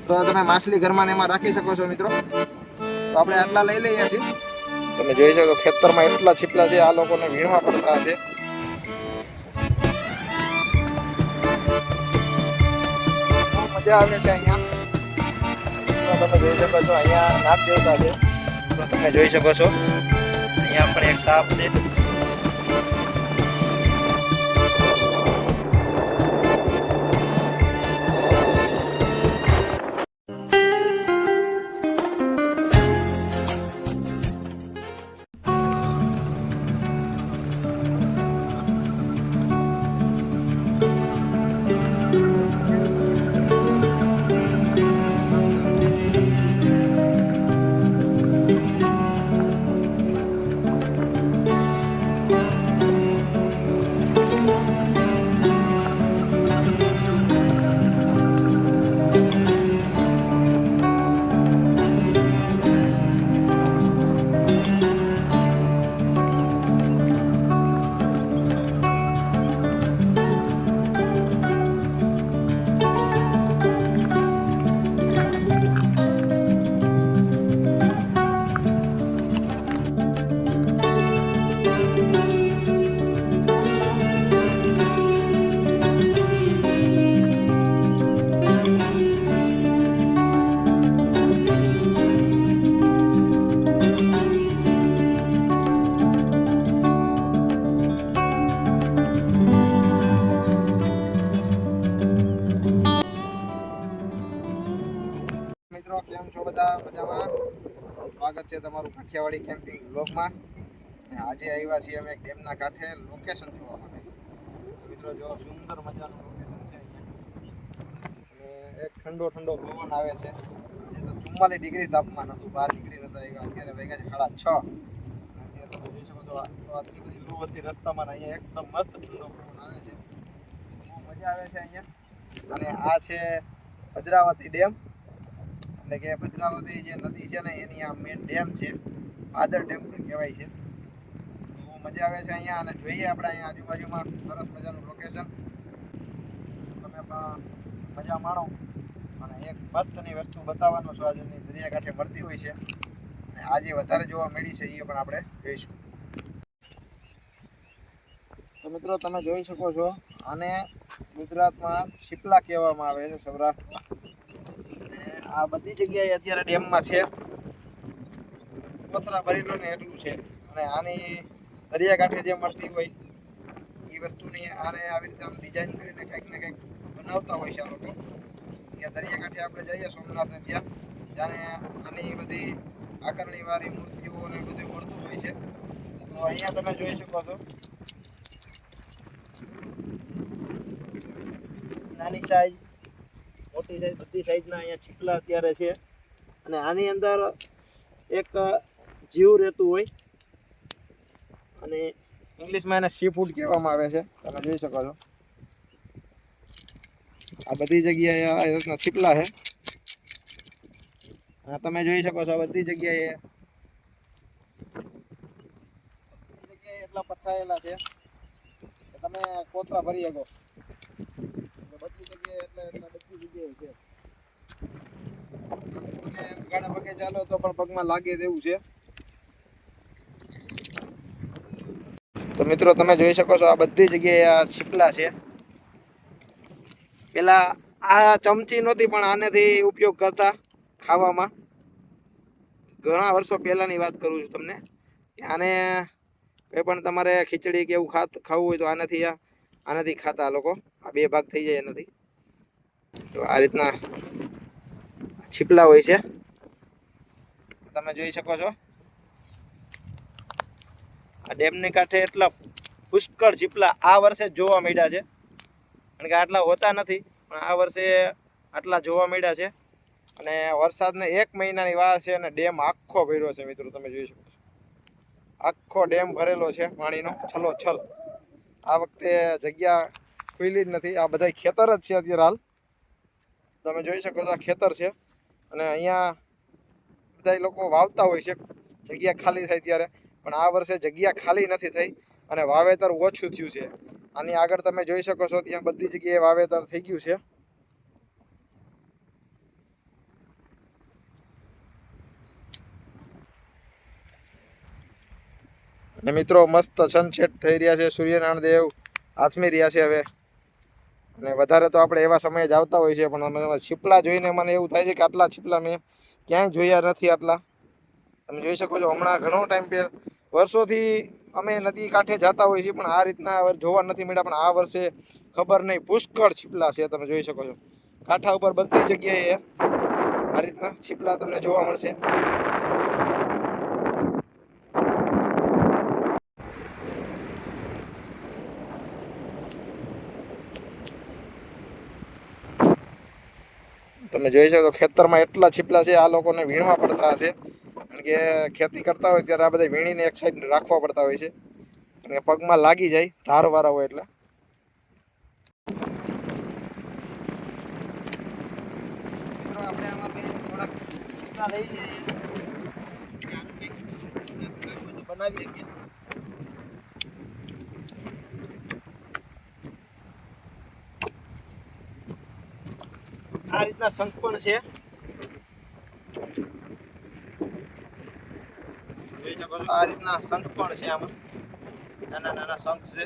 તો તમે માછલી ઘરમાં એમાં રાખી શકો છો મિત્રો. તો આપણે આટલા લઈ લઈએ છીએ. તમે જોઈ શકો ખેતરમાં એટલા છીપલા છે, આ લોકોને વીણવા પડતા છે. મજા આવે છે અહીંયા. તમે જોઈ શકો છો અહીંયા નાગ દેવતા છે. તો તમે જોઈ શકો છો અહીંયા પણ એક સાપ છે. મિત્રો કેમ છો બધા? મજામાં? સ્વાગત છે તમારું કાઠિયાવાડી કેમ્પિંગ બ્લોગમાં. અને આજે આવ્યા છીએ અમે ડેમના કાંઠે લોકેશન જોવા માટે. મિત્રો જો સુંદર મજાનું લોકેશન છે અહીંયા. અને એક ઠંડો ઠંડો પવન આવે છે. આજે તો 44 ડિગ્રી તાપમાન હતું, બહાર નીકળી નતા આવ્યા. અત્યારે વાગ્યા છે 6:30. અત્યારે તમે જોઈ શકો છો આટલી બધી લૂ હતી રસ્તામાં. અહીંયા એકદમ મસ્ત ઠંડો પવન આવે છે, બહુ મજા આવે છે અહીંયા. અને આ છે ભદ્રાવતી ડેમ, એટલે કે ભદ્રાવતી જે નદી છે ને એની આ મેન ડેમ છે. ભાદર ડેમ પણ કહેવાય છે. બહુ મજા આવે છે અહીંયા. અને જોઈએ આપણે અહીંયા આજુબાજુમાં સરસ મજાનું લોકેશન. તમે પણ મજા માણો. અને એક મસ્તની વસ્તુ બતાવવાનો છું આજની દરિયાકાંઠે મળતી હોય છે. અને આજે વધારે જોવા મળી છે એ પણ આપણે જોઈશું. તો મિત્રો તમે જોઈ શકો છો આને ગુજરાતમાં છીપલા કહેવામાં આવે છે, સૌરાષ્ટ્રમાં. આ બધી જગ્યાએ અત્યારે ડેમમાં છે, કોથળા ભરેલો ને એટલું છે. અને આની દરિયાકાંઠે જે મળતી હોય એ વસ્તુની આને આવી રીતે આમ ડિઝાઇન કરીને કંઈક ને કંઈક બનાવતા હોય છે આ લોકો. ત્યાં દરિયાકાંઠે આપણે જઈએ સોમનાથને ત્યાં, ત્યારે આની બધી આકારણીવાળી મૂર્તિઓ ને બધું મળતું હોય છે. તો અહીંયા તમે જોઈ શકો છો નાની સાઈઝ, મોટી સાઈઝ, બધી સાઈઝના અહીંયા છીપલા અત્યારે છે. અને આની અંદર એક જીવ રહેતું હોય, અને ઇંગ્લિશમાં એને સી ફૂડ કહેવામાં આવે છે. તમે જોઈ શકો છો આ બધી જગ્યાએ આ રીતના છીપલા છે. હા તમે જોઈ શકો છો બધી જગ્યાએ એટલા પથરાયેલા છે કે તમે કોથળા ભરી શકો. બધી જગ્યાએ એટલે બધી જગ્યાએ છે. તમે ગાડા પગે ચાલો તો પણ પગમાં લાગે તેવું છે. તો મિત્રો તમે જોઈ શકો છો આ બધી જગ્યાએ આ છીપલા છે. પેલા આ ચમચી નહોતી, પણ આનેથી ઉપયોગ કરતા ખાવામાં. ઘણા વર્ષો પહેલાની વાત કરું છું તમને. આને કંઈ પણ તમારે ખીચડી કે એવું ખાવું હોય તો આનાથી ખાતા લોકો. આ બે ભાગ થઈ જાય એનાથી. તો આ રીતના છીપલા હોય છે, તમે જોઈ શકો છો. આ ડેમની કાંઠે એટલા પુષ્કળ છીપલા આ વર્ષે જોવા મળ્યા છે, કારણ કે આટલા હોતા નથી, પણ આ વર્ષે આટલા જોવા મળ્યા છે. અને વરસાદને 1 મહિનાની વાર છે અને ડેમ આખો ભર્યો છે. મિત્રો તમે જોઈ શકો છો આખો ડેમ ભરેલો છે પાણીનો છલોછલ. આ વખતે જગ્યા ખુલ્લી જ નથી. આ બધા ખેતર જ છે અત્યારે હાલ. તમે જોઈ શકો છો આ ખેતર છે. અને અહીંયા બધા લોકો વાવતા હોય છે જગ્યા ખાલી થાય ત્યારે, પણ આ વર્ષે જગ્યા ખાલી નથી થઈ અને વાવેતર ઓછું થયું છે. આની આગળ તમે જોઈ શકો છો ત્યાં બધી જગ્યાએ વાવેતર થઈ ગયું છે. અને મિત્રો મસ્ત સનસેટ થઈ રહ્યા છે, સૂર્યનારાયણ દેવ આથમી રહ્યા છે હવે. અને વધારે તો આપણે એવા સમયે જ આવતા હોય છે, પણ છીપલા જોઈને મને એવું થાય છે કે આટલા છીપલા મેં ક્યાંય જોયા નથી આટલા. તમે જોઈ શકો છો, હમણાં ઘણો ટાઈમ વર્ષોથી અમે નદી કાંઠે જતા હોઈએ છીએ, પણ આ રીતના જોવા નથી મળ્યા. પણ આ વર્ષે ખબર નહીં, પુષ્કળ છીપલા છે. તમે જોઈ શકો છો, કાંઠા ઉપર બધી જગ્યાએ આ રીતના છીપલા તમને જોવા મળશે. તમે જોઈ શકો ખેતરમાં એટલા છીપલા છે, આ લોકોને વીણવા પડતા હશે, કારણ કે ખેતી કરતા હોય ત્યારે આ બધા વીણીને એક સાઈડ રાખવા પડતા હોય છે, અને પગમાં લાગી જાય ધારવાળા હોય એટલે. મિત્રો આપણે આમાંથી થોડાક છીપલા લઈ જઈએ, બનાવીએ કે આ રીતના શંખ પણ છે. જોઈ શકો છો, આ રીતના શંખ પણ છે. આમાં નાના નાના શંખ છે,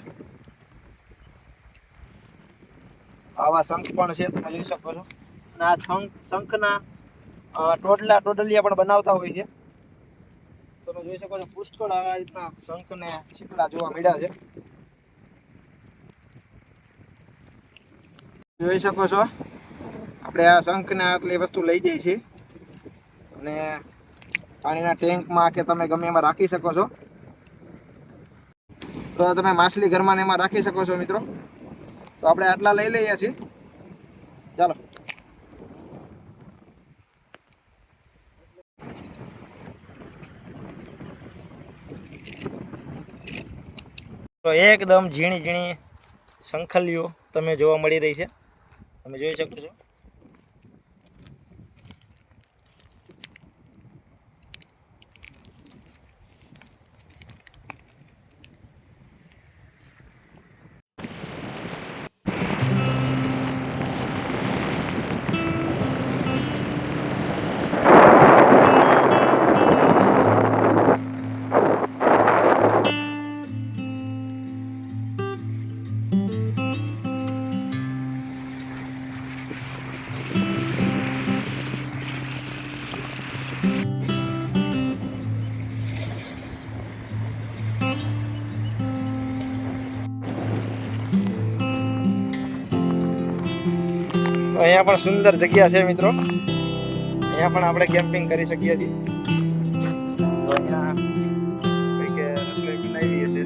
આવા શંખ પણ છે. તમે જોઈ શકો છો. અને આ શંખના ટોડલિયા પણ બનાવતા હોય છે. તમે જોઈ શકો છો, પુષ્કળ આ રીતના શંખ ને છીપલા જોવા મળ્યા છે. જોઈ શકો છો, આપણે આ શંખ ને આટલી વસ્તુ લઈ જઈએ છીએ, અને પાણીના ટેન્કમાં કે તમે ગમે એમાં રાખી શકો છો. તો તમે માછલી ઘરમાં એમાં રાખી શકો છો મિત્રો. તો આપણે આટલા લઈ લઈએ છીએ. ચાલો, તો એકદમ ઝીણી ઝીણી શંખલીઓ તમે જોવા મળી રહી છે. તમે જોઈ શકો છો. અહીંયા પણ સુંદર જગ્યા છે મિત્રો. અહીંયા પણ આપણે કેમ્પિંગ કરી શકીએ છીએ. તો અહીંયા કંઈક રસોઈ બનાવી હશે.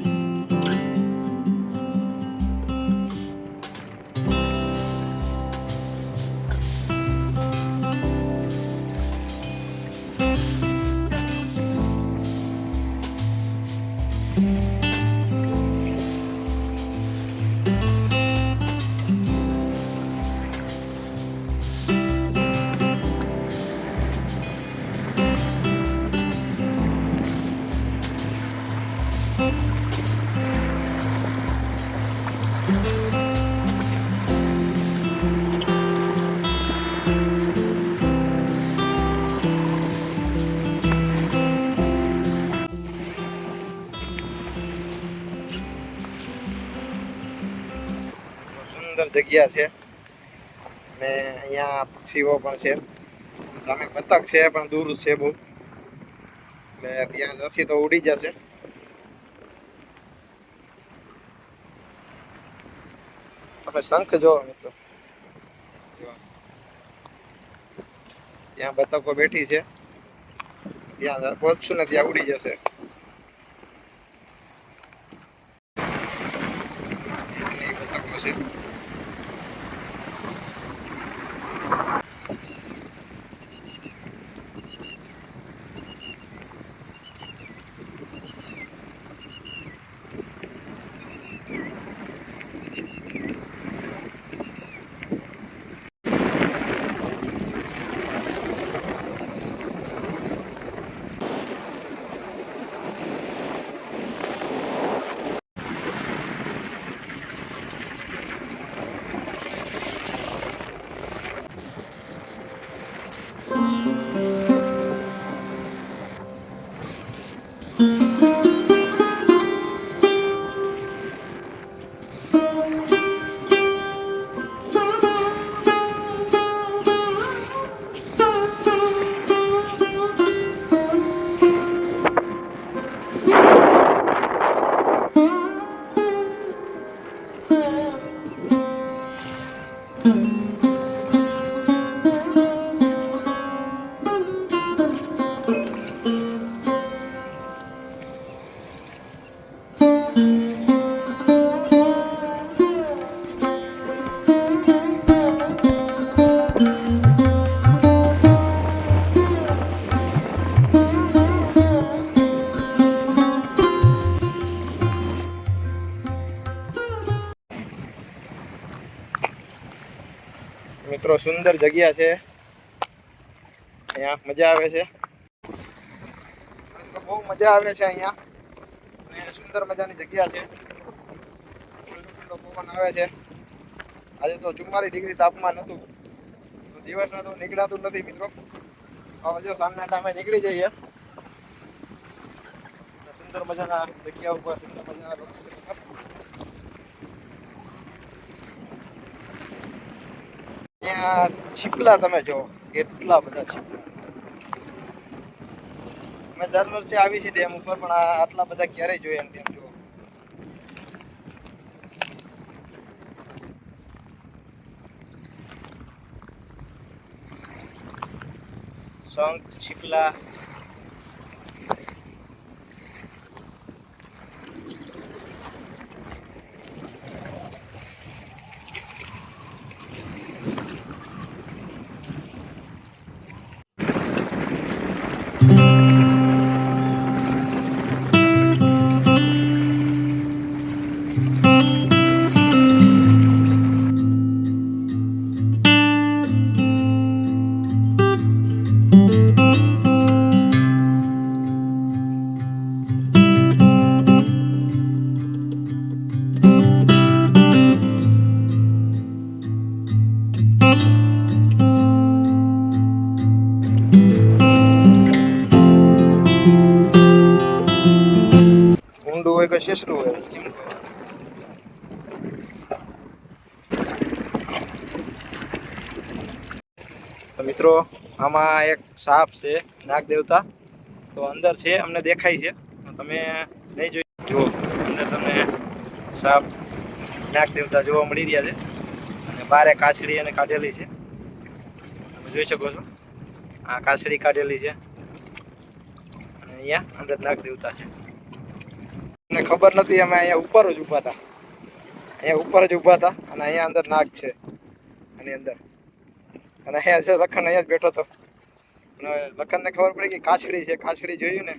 સુંદર જગ્યા છે, અને અહીંયા પક્ષીઓ પણ છે. સામે બતક છે, પણ દૂર છે બહુ, એટલે ત્યાં જશે તો ઉડી જશે. તમે શંખ જો મિત્રો, ત્યાં બતકો બેઠી છે, ત્યાં પહોંચશું ને ત્યાં ઉડી જશે. બતકો છે. મિત્રો સુંદર જગ્યા છે, અહીંયા મજા આવે છે, બહુ મજા આવે છે અહીંયા, અને સુંદર મજાની જગ્યા છે, ઠંડો પવન આવે છે. આજે તો 44 ડિગ્રી તાપમાન હતું, તો દિવસમાં તો નીકળાતું નથી મિત્રો. હવે જો સાંજના ટાઈમે નીકળી જઈએ, સુંદર મજાના જગ્યા ઉપર, સુંદર મજાના લોકેશન ઉપર. અહીંયા છીપલા તમે જો, કેટલા બધા છીપલા. અમે દર વર્ષે આવી છે ડેમ ઉપર, પણ આટલા બધા ક્યારેય જોયા નથી. એમ જો શંખ, છીપલા, ઊંડું હોય કે શેષરું હોય. તો મિત્રો આમાં એક સાપ છે, નાગ દેવતા. તો અંદર છે, અમને દેખાય છે, તમે નહીં જોઈ જુઓ. અંદર તમને સાપ નાગ દેવતા જોવા મળી રહ્યા છે, અને બારે કાછડી અને કાઢેલી છે, તમે જોઈ શકો છો. આ કાછડી કાઢેલી છે, અને અહીંયા અંદર નાગ દેવતા છે. મને ખબર નથી, અમે અહીંયા ઉપર જ ઊભા હતા, અને અહીંયા અંદર નાગ છે આની અંદર. અને અહીંયા લખન અહીંયા જ બેઠો હતો. લખનને ખબર પડી કે કાછડી છે, કાછડી જોયું ને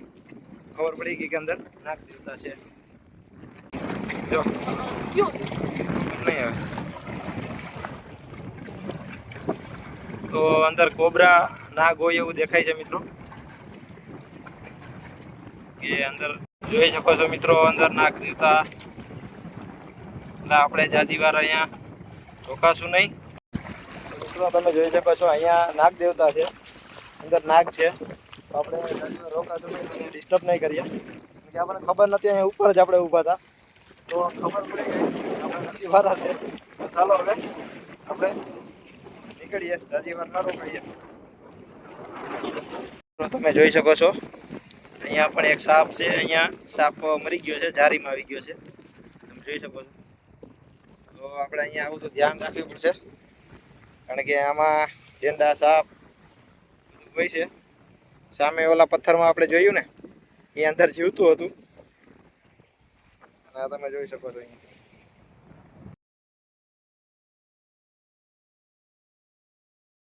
ખબર પડી ગઈ કે અંદર નાગ દેવતા છે. જો નહીં આવે તો અંદર કોબરા નાગ હોય એવું દેખાય છે મિત્રો, કે અંદર જોઈ શકો છો મિત્રો, અંદર નાગ દેવતા. એટલે આપણે જાજી વાર અહીંયા રોકાશું નહીં. મિત્રો તમે જોઈ શકો છો, અહીંયા નાગ દેવતા છે, અંદર નાગ છે. તો આપણે જાજી વાર રોકાશું નહીં, ડિસ્ટર્બ નહીં કરીએ, કે આપણને ખબર નથી. અહીંયા ઉપર જ આપણે ઊભા હતા, તો ખબર પડી ગઈ આપણે નથી વારા છે. તો ચાલો હવે આપણે નીકળીએ, જાજી વાર ન રોકાઈએ. તમે જોઈ શકો છો, અહીંયા પણ એક સાપ છે. અહીંયા સાપ મરી ગયો છે, જારીમાં આવી ગયો છે, તમે જોઈ શકો છો. તો આપણે અહીંયા આવું તો ધ્યાન રાખવું પડશે, કારણ કે આમાં ગેંડા, સાપ હોય છે. સામે ઓલા પથ્થરમાં આપણે જોયું ને, એ અંદર જીવતું હતું, અને તમે જોઈ શકો છો અહીંયા.